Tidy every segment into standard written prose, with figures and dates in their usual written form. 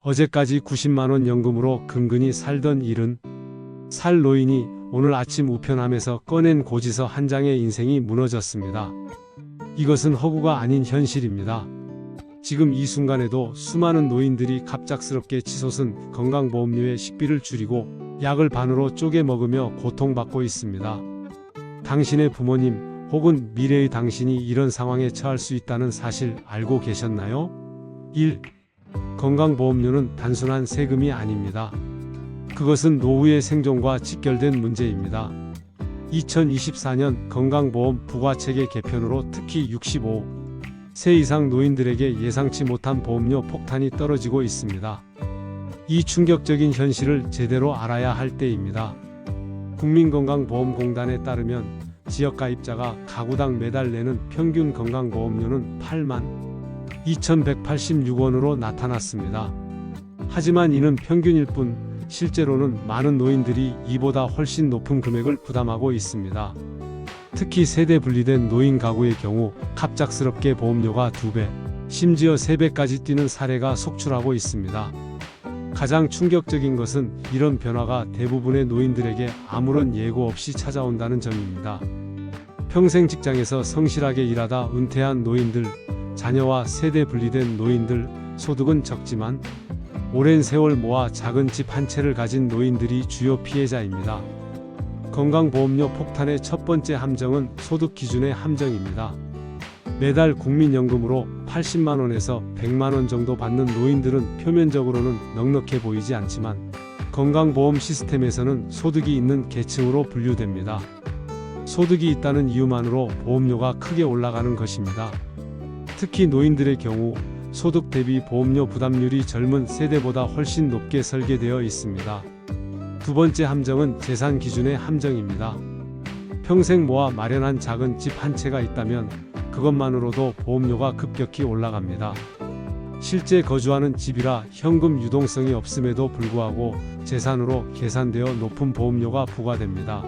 어제까지 90만원 연금으로 근근히 살던 70살 노인이 오늘 아침 우편함에서 꺼낸 고지서 한 장의 인생이 무너졌습니다. 이것은 허구가 아닌 현실입니다. 지금 이 순간에도 수많은 노인들이 갑작스럽게 치솟은 건강보험료의 식비를 줄이고 약을 반으로 쪼개 먹으며 고통받고 있습니다. 당신의 부모님 혹은 미래의 당신이 이런 상황에 처할 수 있다는 사실 알고 계셨나요? 1. 건강보험료는 단순한 세금이 아닙니다. 그것은 노후의 생존과 직결된 문제입니다. 2024년 건강보험 부과체계 개편으로 특히 65세 이상 노인들에게 예상치 못한 보험료 폭탄이 떨어지고 있습니다. 이 충격적인 현실을 제대로 알아야 할 때입니다. 국민건강보험공단에 따르면 지역가입자가 가구당 매달 내는 평균 건강보험료는 82,186원으로 나타났습니다. 하지만 이는 평균일 뿐 실제로는 많은 노인들이 이보다 훨씬 높은 금액을 부담하고 있습니다. 특히 세대 분리된 노인 가구의 경우 갑작스럽게 보험료가 2배, 심지어 3배까지 뛰는 사례가 속출하고 있습니다. 가장 충격적인 것은 이런 변화가 대부분의 노인들에게 아무런 예고 없이 찾아온다는 점입니다. 평생 직장에서 성실하게 일하다 은퇴한 노인들, 자녀와 세대 분리된 노인들, 소득은 적지만 오랜 세월 모아 작은 집 한 채를 가진 노인들이 주요 피해자입니다. 건강보험료 폭탄의 첫 번째 함정은 소득 기준의 함정입니다. 매달 국민연금으로 80만원에서 100만원 정도 받는 노인들은 표면적으로는 넉넉해 보이지 않지만 건강보험 시스템에서는 소득이 있는 계층으로 분류됩니다. 소득이 있다는 이유만으로 보험료가 크게 올라가는 것입니다. 특히 노인들의 경우 소득 대비 보험료 부담률이 젊은 세대보다 훨씬 높게 설계되어 있습니다. 두 번째 함정은 재산 기준의 함정입니다. 평생 모아 마련한 작은 집 한 채가 있다면 그것만으로도 보험료가 급격히 올라갑니다. 실제 거주하는 집이라 현금 유동성이 없음에도 불구하고 재산으로 계산되어 높은 보험료가 부과됩니다.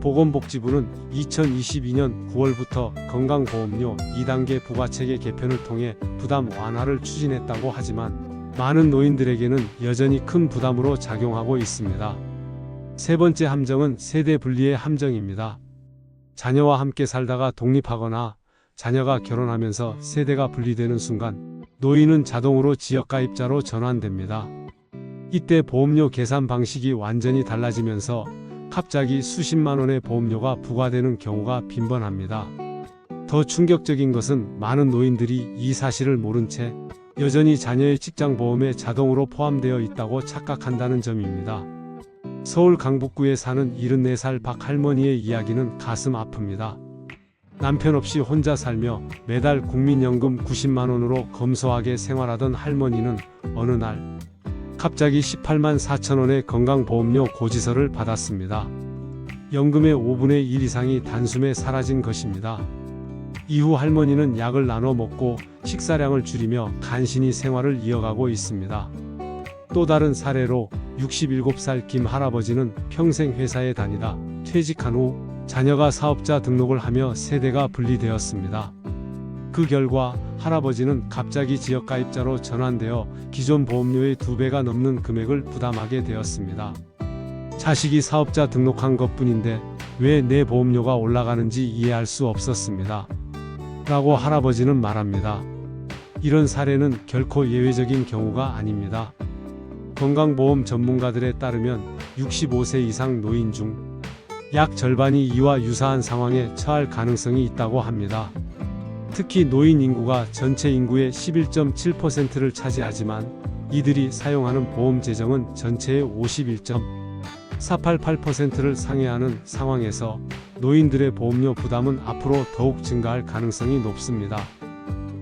보건복지부는 2022년 9월부터 건강보험료 2단계 부과체계 개편을 통해 부담 완화를 추진했다고 하지만 많은 노인들에게는 여전히 큰 부담으로 작용하고 있습니다. 세 번째 함정은 세대 분리의 함정입니다. 자녀와 함께 살다가 독립하거나 자녀가 결혼하면서 세대가 분리되는 순간 노인은 자동으로 지역가입자로 전환됩니다. 이때 보험료 계산 방식이 완전히 달라지면서 갑자기 수십만 원의 보험료가 부과되는 경우가 빈번합니다. 더 충격적인 것은 많은 노인들이 이 사실을 모른 채 여전히 자녀의 직장보험에 자동으로 포함되어 있다고 착각한다는 점입니다. 서울 강북구에 사는 74살 박 할머니의 이야기는 가슴 아픕니다. 남편 없이 혼자 살며 매달 국민연금 90만 원으로 검소하게 생활하던 할머니는 어느 날 갑자기 18만 4천 원의 건강보험료 고지서를 받았습니다. 연금의 5분의 1 이상이 단숨에 사라진 것입니다. 이후 할머니는 약을 나눠 먹고 식사량을 줄이며 간신히 생활을 이어가고 있습니다. 또 다른 사례로 67살 김 할아버지는 평생 회사에 다니다 퇴직한 후 자녀가 사업자 등록을 하며 세대가 분리되었습니다. 그 결과 할아버지는 갑자기 지역가입자로 전환되어 기존 보험료의 2배가 넘는 금액을 부담하게 되었습니다. 자식이 사업자 등록한 것뿐인데 왜 내 보험료가 올라가는지 이해할 수 없었습니다. 라고 할아버지는 말합니다. 이런 사례는 결코 예외적인 경우가 아닙니다. 건강보험 전문가들에 따르면 65세 이상 노인 중 약 절반이 이와 유사한 상황에 처할 가능성이 있다고 합니다. 특히 노인 인구가 전체 인구의 11.7%를 차지하지만 이들이 사용하는 보험 재정은 전체의 51.488%를 상회하는 상황에서 노인들의 보험료 부담은 앞으로 더욱 증가할 가능성이 높습니다.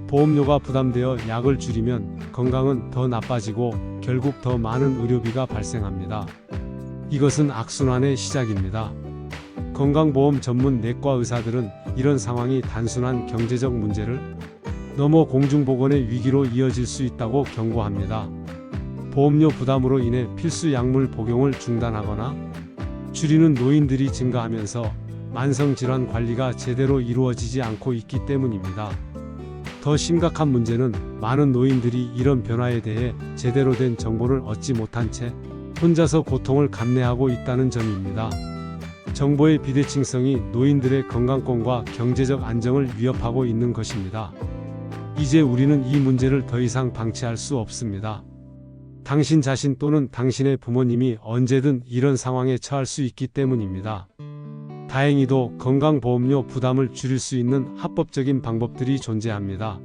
보험료가 부담되어 약을 줄이면 건강은 더 나빠지고 결국 더 많은 의료비가 발생합니다. 이것은 악순환의 시작입니다. 건강보험 전문 내과 의사들은 이런 상황이 단순한 경제적 문제를 넘어 공중보건의 위기로 이어질 수 있다고 경고합니다. 보험료 부담으로 인해 필수 약물 복용을 중단하거나 줄이는 노인들이 증가하면서 만성질환 관리가 제대로 이루어지지 않고 있기 때문입니다. 더 심각한 문제는 많은 노인들이 이런 변화에 대해 제대로 된 정보를 얻지 못한 채 혼자서 고통을 감내하고 있다는 점입니다. 정보의 비대칭성이 노인들의 건강권과 경제적 안정을 위협하고 있는 것입니다. 이제 우리는 이 문제를 더 이상 방치할 수 없습니다. 당신 자신 또는 당신의 부모님이 언제든 이런 상황에 처할 수 있기 때문입니다. 다행히도 건강보험료 부담을 줄일 수 있는 합법적인 방법들이 존재합니다.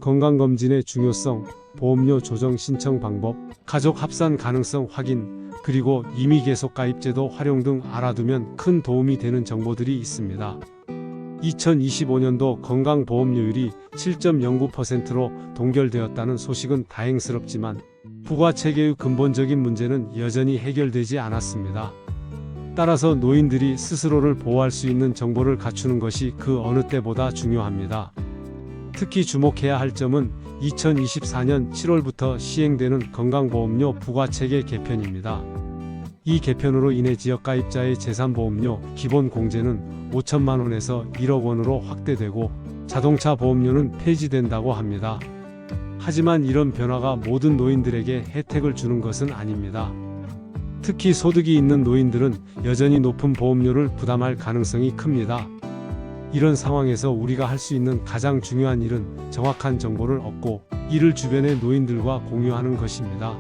건강검진의 중요성, 보험료 조정 신청 방법, 가족 합산 가능성 확인, 그리고 임의 계속 가입제도 활용 등 알아두면 큰 도움이 되는 정보들이 있습니다. 2025년도 건강보험료율이 7.09%로 동결되었다는 소식은 다행스럽지만 부가체계의 근본적인 문제는 여전히 해결되지 않았습니다. 따라서 노인들이 스스로를 보호할 수 있는 정보를 갖추는 것이 그 어느 때보다 중요합니다. 특히 주목해야 할 점은 2024년 7월부터 시행되는 건강보험료 부가체계 개편입니다. 이 개편으로 인해 지역가입자의 재산보험료 기본 공제는 5천만 원에서 1억 원으로 확대되고 자동차 보험료는 폐지된다고 합니다. 하지만 이런 변화가 모든 노인들에게 혜택을 주는 것은 아닙니다. 특히 소득이 있는 노인들은 여전히 높은 보험료를 부담할 가능성이 큽니다. 이런 상황에서 우리가 할 수 있는 가장 중요한 일은 정확한 정보를 얻고 이를 주변의 노인들과 공유하는 것입니다.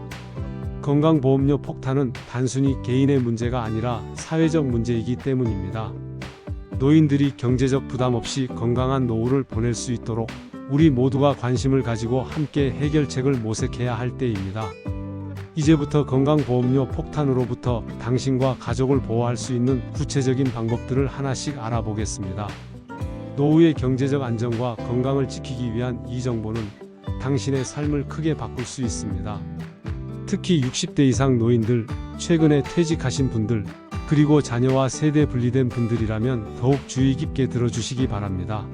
건강보험료 폭탄은 단순히 개인의 문제가 아니라 사회적 문제이기 때문입니다. 노인들이 경제적 부담 없이 건강한 노후를 보낼 수 있도록 우리 모두가 관심을 가지고 함께 해결책을 모색해야 할 때입니다. 이제부터 건강보험료 폭탄으로부터 당신과 가족을 보호할 수 있는 구체적인 방법들을 하나씩 알아보겠습니다. 노후의 경제적 안정과 건강을 지키기 위한 이 정보는 당신의 삶을 크게 바꿀 수 있습니다. 특히 60대 이상 노인들, 최근에 퇴직하신 분들, 그리고 자녀와 세대 분리된 분들이라면 더욱 주의 깊게 들어주시기 바랍니다.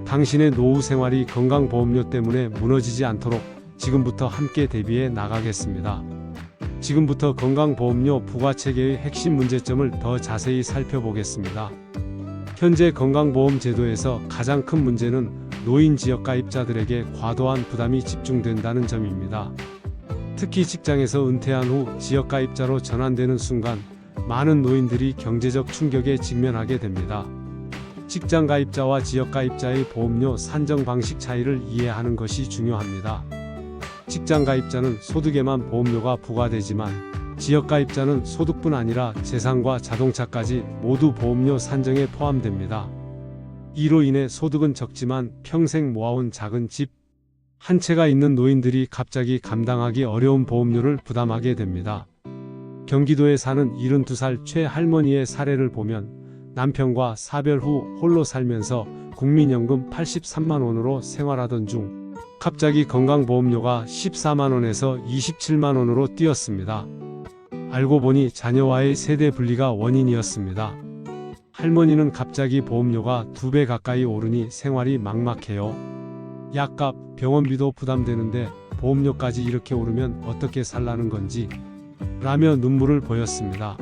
당신의 노후 생활이 건강보험료 때문에 무너지지 않도록 지금부터 함께 대비해 나가겠습니다. 지금부터 건강보험료 부가체계의 핵심 문제점을 더 자세히 살펴보겠습니다. 현재 건강보험 제도에서 가장 큰 문제는 노인 지역가입자들에게 과도한 부담이 집중된다는 점입니다. 특히 직장에서 은퇴한 후 지역가입자로 전환되는 순간 많은 노인들이 경제적 충격에 직면하게 됩니다. 직장가입자와 지역가입자의 보험료 산정 방식 차이를 이해하는 것이 중요합니다. 직장가입자는 소득에만 보험료가 부과되지만 지역가입자는 소득뿐 아니라 재산과 자동차까지 모두 보험료 산정에 포함됩니다. 이로 인해 소득은 적지만 평생 모아온 작은 집 한 채가 있는 노인들이 갑자기 감당하기 어려운 보험료를 부담하게 됩니다. 경기도에 사는 72살 최 할머니의 사례를 보면 남편과 사별 후 홀로 살면서 국민연금 83만 원으로 생활하던 중 갑자기 건강보험료가 14만 원에서 27만 원으로 뛰었습니다. 알고 보니 자녀와의 세대 분리가 원인이었습니다. 할머니는 갑자기 보험료가 2배 가까이 오르니 생활이 막막해요. 약값, 병원비도 부담되는데 보험료까지 이렇게 오르면 어떻게 살라는 건지 라며 눈물을 보였습니다.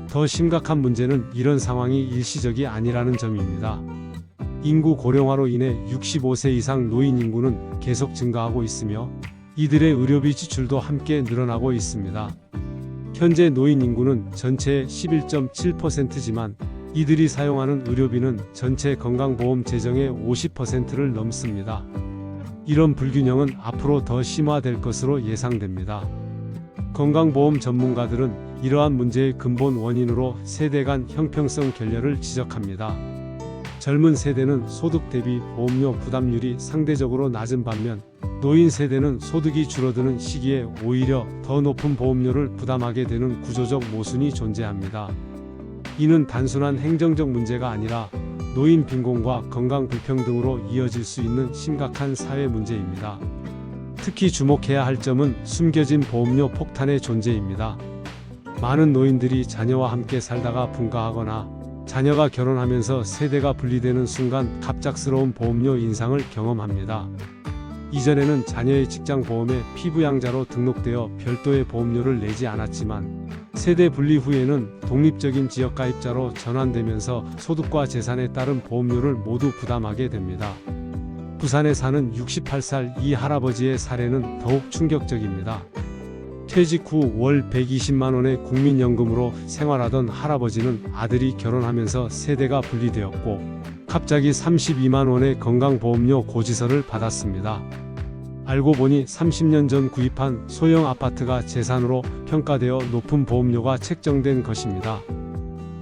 더 심각한 문제는 이런 상황이 일시적이 아니라는 점입니다. 인구 고령화로 인해 65세 이상 노인 인구는 계속 증가하고 있으며 이들의 의료비 지출도 함께 늘어나고 있습니다. 현재 노인 인구는 전체의 11.7%지만 이들이 사용하는 의료비는 전체 건강보험 재정의 50%를 넘습니다. 이런 불균형은 앞으로 더 심화될 것으로 예상됩니다. 건강보험 전문가들은 이러한 문제의 근본 원인으로 세대 간 형평성 결여를 지적합니다. 젊은 세대는 소득 대비 보험료 부담률이 상대적으로 낮은 반면 노인 세대는 소득이 줄어드는 시기에 오히려 더 높은 보험료를 부담하게 되는 구조적 모순이 존재합니다. 이는 단순한 행정적 문제가 아니라 노인 빈곤과 건강 불평등으로 이어질 수 있는 심각한 사회 문제입니다. 특히 주목해야 할 점은 숨겨진 보험료 폭탄의 존재입니다. 많은 노인들이 자녀와 함께 살다가 분가하거나 자녀가 결혼하면서 세대가 분리되는 순간 갑작스러운 보험료 인상을 경험합니다. 이전에는 자녀의 직장보험에 피부양자로 등록되어 별도의 보험료를 내지 않았지만 세대 분리 후에는 독립적인 지역가입자로 전환되면서 소득과 재산에 따른 보험료를 모두 부담하게 됩니다. 부산에 사는 68살 이 할아버지의 사례는 더욱 충격적입니다. 퇴직 후 월 120만 원의 국민연금으로 생활하던 할아버지는 아들이 결혼하면서 세대가 분리되었고 갑자기 32만 원의 건강보험료 고지서를 받았습니다. 알고 보니 30년 전 구입한 소형 아파트가 재산으로 평가되어 높은 보험료가 책정된 것입니다.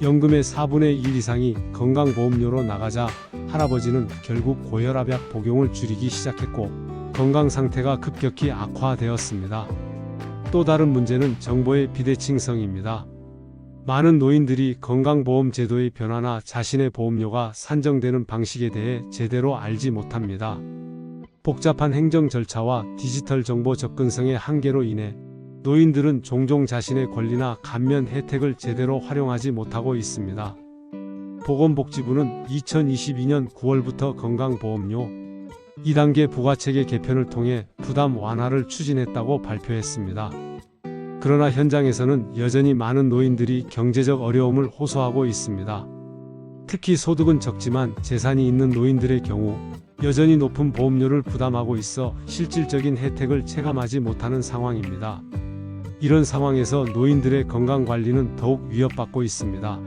연금의 4분의 1 이상이 건강보험료로 나가자 할아버지는 결국 고혈압약 복용을 줄이기 시작했고 건강 상태가 급격히 악화되었습니다. 또 다른 문제는 정보의 비대칭성입니다. 많은 노인들이 건강보험 제도의 변화나 자신의 보험료가 산정되는 방식에 대해 제대로 알지 못합니다. 복잡한 행정 절차와 디지털 정보 접근성의 한계로 인해 노인들은 종종 자신의 권리나 감면 혜택을 제대로 활용하지 못하고 있습니다. 보건복지부는 2022년 9월부터 건강보험료 2단계 부과체계 개편을 통해 부담 완화를 추진했다고 발표했습니다. 그러나 현장에서는 여전히 많은 노인들이 경제적 어려움을 호소하고 있습니다. 특히 소득은 적지만 재산이 있는 노인들의 경우 여전히 높은 보험료를 부담하고 있어 실질적인 혜택을 체감하지 못하는 상황입니다. 이런 상황에서 노인들의 건강관리는 더욱 위협받고 있습니다.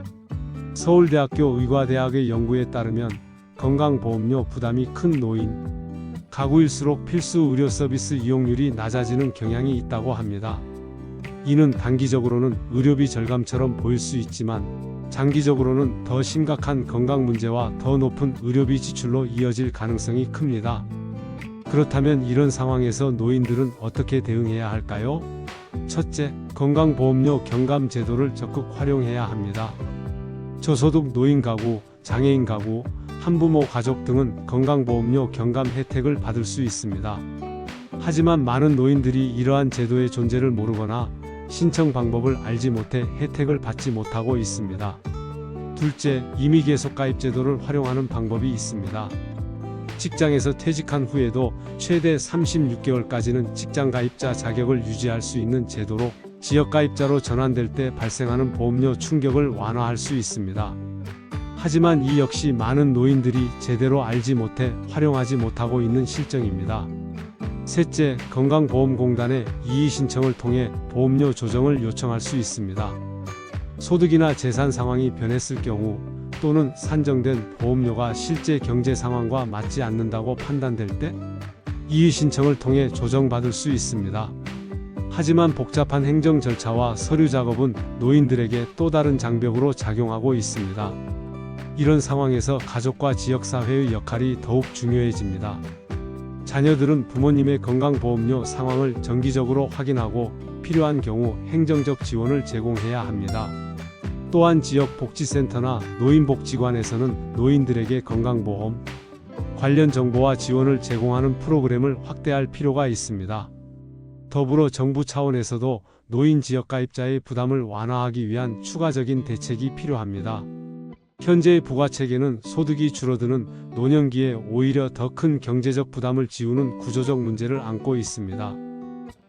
서울대학교 의과대학의 연구에 따르면 건강보험료 부담이 큰 노인 가구일수록 필수 의료 서비스 이용률이 낮아지는 경향이 있다고 합니다. 이는 단기적으로는 의료비 절감처럼 보일 수 있지만 장기적으로는 더 심각한 건강 문제와 더 높은 의료비 지출로 이어질 가능성이 큽니다. 그렇다면 이런 상황에서 노인들은 어떻게 대응해야 할까요? 첫째, 건강보험료 경감 제도를 적극 활용해야 합니다. 저소득 노인 가구, 장애인 가구, 한부모 가족 등은 건강보험료 경감 혜택을 받을 수 있습니다. 하지만 많은 노인들이 이러한 제도의 존재를 모르거나 신청 방법을 알지 못해 혜택을 받지 못하고 있습니다. 둘째, 임의계속 가입제도를 활용하는 방법이 있습니다. 직장에서 퇴직한 후에도 최대 36개월까지는 직장가입자 자격을 유지할 수 있는 제도로 지역가입자로 전환될 때 발생하는 보험료 충격을 완화할 수 있습니다. 하지만 이 역시 많은 노인들이 제대로 알지 못해 활용하지 못하고 있는 실정입니다. 셋째, 건강보험공단에 이의신청을 통해 보험료 조정을 요청할 수 있습니다. 소득이나 재산 상황이 변했을 경우 또는 산정된 보험료가 실제 경제 상황과 맞지 않는다고 판단될 때 이의신청을 통해 조정받을 수 있습니다. 하지만 복잡한 행정 절차와 서류 작업은 노인들에게 또 다른 장벽으로 작용하고 있습니다. 이런 상황에서 가족과 지역사회의 역할이 더욱 중요해집니다. 자녀들은 부모님의 건강보험료 상황을 정기적으로 확인하고 필요한 경우 행정적 지원을 제공해야 합니다. 또한 지역복지센터나 노인복지관에서는 노인들에게 건강보험 관련 정보와 지원을 제공하는 프로그램을 확대할 필요가 있습니다. 더불어 정부 차원에서도 노인 지역가입자의 부담을 완화하기 위한 추가적인 대책이 필요합니다. 현재의 부과체계는 소득이 줄어드는 노년기에 오히려 더 큰 경제적 부담을 지우는 구조적 문제를 안고 있습니다.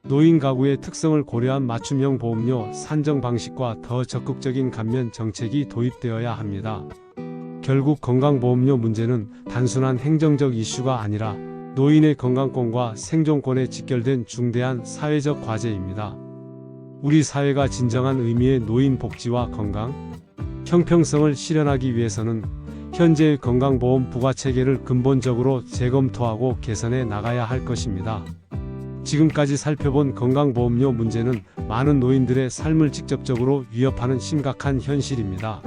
노인 가구의 특성을 고려한 맞춤형 보험료 산정 방식과 더 적극적인 감면 정책이 도입되어야 합니다. 결국 건강보험료 문제는 단순한 행정적 이슈가 아니라 노인의 건강권과 생존권에 직결된 중대한 사회적 과제입니다. 우리 사회가 진정한 의미의 노인 복지와 건강, 형평성을 실현하기 위해서는 현재의 건강보험 부과체계를 근본적으로 재검토하고 개선해 나가야 할 것입니다. 지금까지 살펴본 건강보험료 문제는 많은 노인들의 삶을 직접적으로 위협하는 심각한 현실입니다.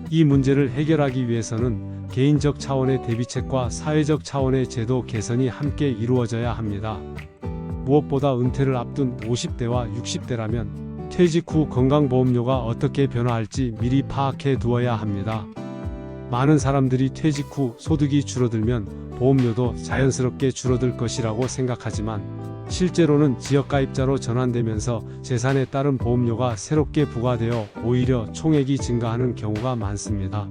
이 문제를 해결하기 위해서는 개인적 차원의 대비책과 사회적 차원의 제도 개선이 함께 이루어져야 합니다. 무엇보다 은퇴를 앞둔 50대와 60대라면 퇴직 후 건강보험료가 어떻게 변화할지 미리 파악해 두어야 합니다. 많은 사람들이 퇴직 후 소득이 줄어들면 보험료도 자연스럽게 줄어들 것이라고 생각하지만 실제로는 지역가입자로 전환되면서 재산에 따른 보험료가 새롭게 부과되어 오히려 총액이 증가하는 경우가 많습니다.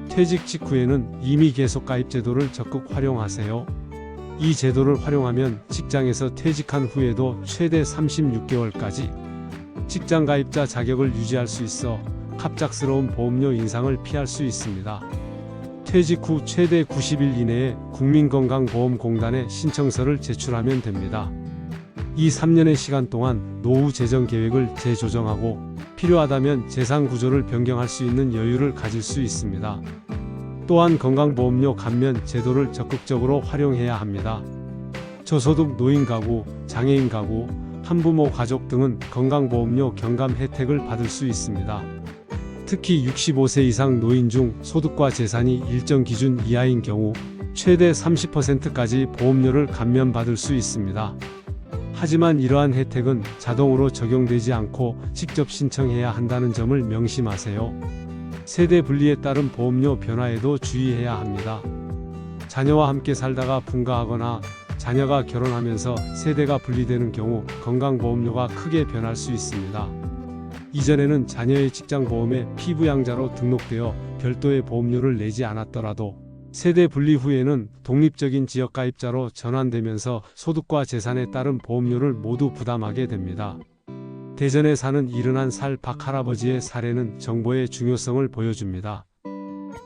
퇴직 직후에는 이미 계속가입제도를 적극 활용하세요. 이 제도를 활용하면 직장에서 퇴직한 후에도 최대 36개월까지 직장가입자 자격을 유지할 수 있어 갑작스러운 보험료 인상을 피할 수 있습니다. 퇴직 후 최대 90일 이내에 국민건강보험공단에 신청서를 제출하면 됩니다. 이 3년의 시간 동안 노후 재정 계획을 재조정하고 필요하다면 재산 구조를 변경할 수 있는 여유를 가질 수 있습니다. 또한 건강보험료 감면 제도를 적극적으로 활용해야 합니다. 저소득 노인 가구, 장애인 가구, 한부모 가족 등은 건강보험료 경감 혜택을 받을 수 있습니다. 특히 65세 이상 노인 중 소득과 재산이 일정 기준 이하인 경우 최대 30%까지 보험료를 감면받을 수 있습니다. 하지만 이러한 혜택은 자동으로 적용되지 않고 직접 신청해야 한다는 점을 명심하세요. 세대 분리에 따른 보험료 변화에도 주의해야 합니다. 자녀와 함께 살다가 분가하거나 자녀가 결혼하면서 세대가 분리되는 경우 건강보험료가 크게 변할 수 있습니다. 이전에는 자녀의 직장보험에 피부양자로 등록되어 별도의 보험료를 내지 않았더라도 세대 분리 후에는 독립적인 지역가입자로 전환되면서 소득과 재산에 따른 보험료를 모두 부담하게 됩니다. 대전에 사는 71살 박 할아버지의 사례는 정보의 중요성을 보여줍니다.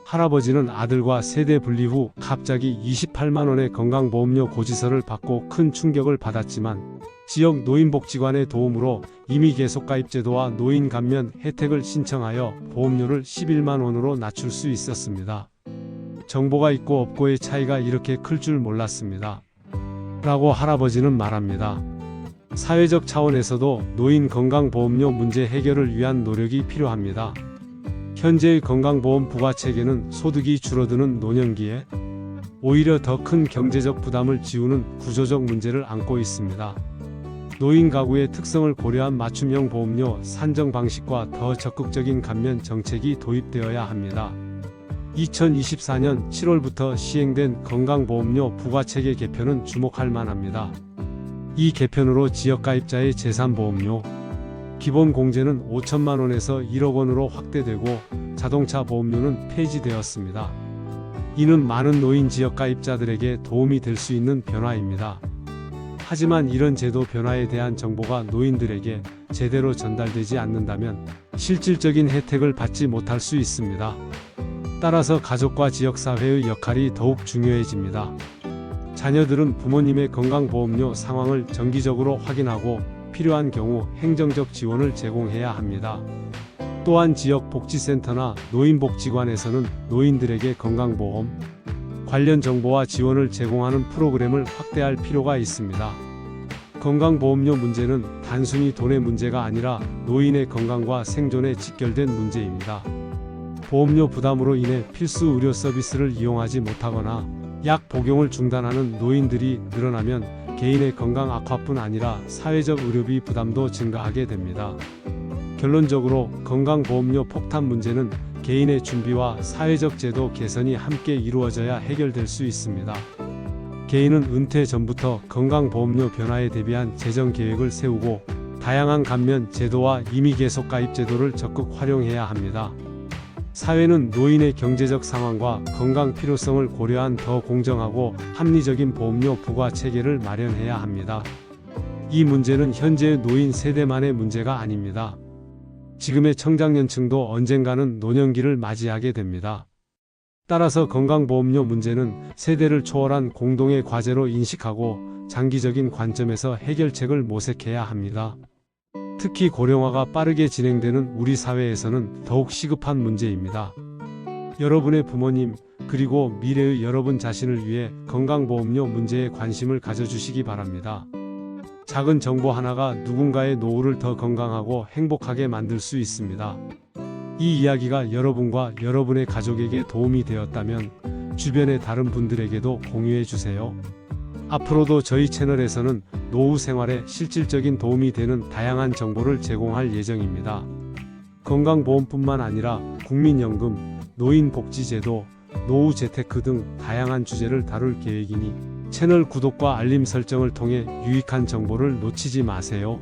할아버지는 아들과 세대 분리 후 갑자기 28만 원의 건강보험료 고지서를 받고 큰 충격을 받았지만 지역 노인복지관의 도움으로 임의계속가입제도와 노인 감면 혜택을 신청하여 보험료를 11만 원으로 낮출 수 있었습니다. 정보가 있고 없고의 차이가 이렇게 클 줄 몰랐습니다. 라고 할아버지는 말합니다. 사회적 차원에서도 노인 건강보험료 문제 해결을 위한 노력이 필요합니다. 현재의 건강보험 부과체계는 소득이 줄어드는 노년기에 오히려 더 큰 경제적 부담을 지우는 구조적 문제를 안고 있습니다. 노인 가구의 특성을 고려한 맞춤형 보험료 산정 방식과 더 적극적인 감면 정책이 도입되어야 합니다. 2024년 7월부터 시행된 건강보험료 부과체계 개편은 주목할 만합니다. 이 개편으로 지역가입자의 재산보험료, 기본공제는 5천만 원에서 1억 원으로 확대되고 자동차 보험료는 폐지되었습니다. 이는 많은 노인 지역가입자들에게 도움이 될 수 있는 변화입니다. 하지만 이런 제도 변화에 대한 정보가 노인들에게 제대로 전달되지 않는다면 실질적인 혜택을 받지 못할 수 있습니다. 따라서 가족과 지역사회의 역할이 더욱 중요해집니다. 자녀들은 부모님의 건강보험료 상황을 정기적으로 확인하고 필요한 경우 행정적 지원을 제공해야 합니다. 또한 지역복지센터나 노인복지관에서는 노인들에게 건강보험 관련 정보와 지원을 제공하는 프로그램을 확대할 필요가 있습니다. 건강보험료 문제는 단순히 돈의 문제가 아니라 노인의 건강과 생존에 직결된 문제입니다. 보험료 부담으로 인해 필수 의료 서비스를 이용하지 못하거나 약 복용을 중단하는 노인들이 늘어나면 개인의 건강 악화뿐 아니라 사회적 의료비 부담도 증가하게 됩니다. 결론적으로 건강보험료 폭탄 문제는 개인의 준비와 사회적 제도 개선이 함께 이루어져야 해결될 수 있습니다. 개인은 은퇴 전부터 건강보험료 변화에 대비한 재정 계획을 세우고 다양한 감면 제도와 임의계속가입 제도를 적극 활용해야 합니다. 사회는 노인의 경제적 상황과 건강 필요성을 고려한 더 공정하고 합리적인 보험료 부과 체계를 마련해야 합니다. 이 문제는 현재의 노인 세대만의 문제가 아닙니다. 지금의 청장년층도 언젠가는 노년기를 맞이하게 됩니다. 따라서 건강보험료 문제는 세대를 초월한 공동의 과제로 인식하고 장기적인 관점에서 해결책을 모색해야 합니다. 특히 고령화가 빠르게 진행되는 우리 사회에서는 더욱 시급한 문제입니다. 여러분의 부모님, 그리고 미래의 여러분 자신을 위해 건강보험료 문제에 관심을 가져주시기 바랍니다. 작은 정보 하나가 누군가의 노후를 더 건강하고 행복하게 만들 수 있습니다. 이 이야기가 여러분과 여러분의 가족에게 도움이 되었다면 주변의 다른 분들에게도 공유해 주세요. 앞으로도 저희 채널에서는 노후 생활에 실질적인 도움이 되는 다양한 정보를 제공할 예정입니다. 건강보험뿐만 아니라 국민연금, 노인복지제도, 노후 재테크 등 다양한 주제를 다룰 계획이니 채널 구독과 알림 설정을 통해 유익한 정보를 놓치지 마세요.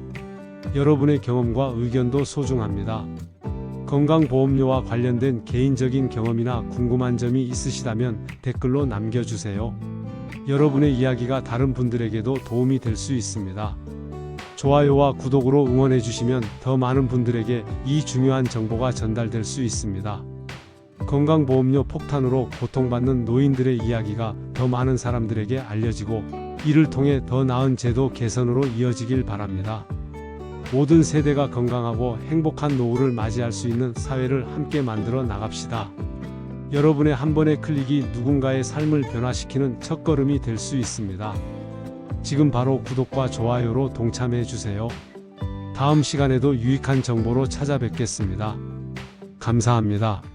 여러분의 경험과 의견도 소중합니다. 건강보험료와 관련된 개인적인 경험이나 궁금한 점이 있으시다면 댓글로 남겨주세요. 여러분의 이야기가 다른 분들에게도 도움이 될 수 있습니다. 좋아요와 구독으로 응원해주시면 더 많은 분들에게 이 중요한 정보가 전달될 수 있습니다. 건강보험료 폭탄으로 고통받는 노인들의 이야기가 더 많은 사람들에게 알려지고 이를 통해 더 나은 제도 개선으로 이어지길 바랍니다. 모든 세대가 건강하고 행복한 노후를 맞이할 수 있는 사회를 함께 만들어 나갑시다. 여러분의 한 번의 클릭이 누군가의 삶을 변화시키는 첫걸음이 될 수 있습니다. 지금 바로 구독과 좋아요로 동참해 주세요. 다음 시간에도 유익한 정보로 찾아뵙겠습니다. 감사합니다.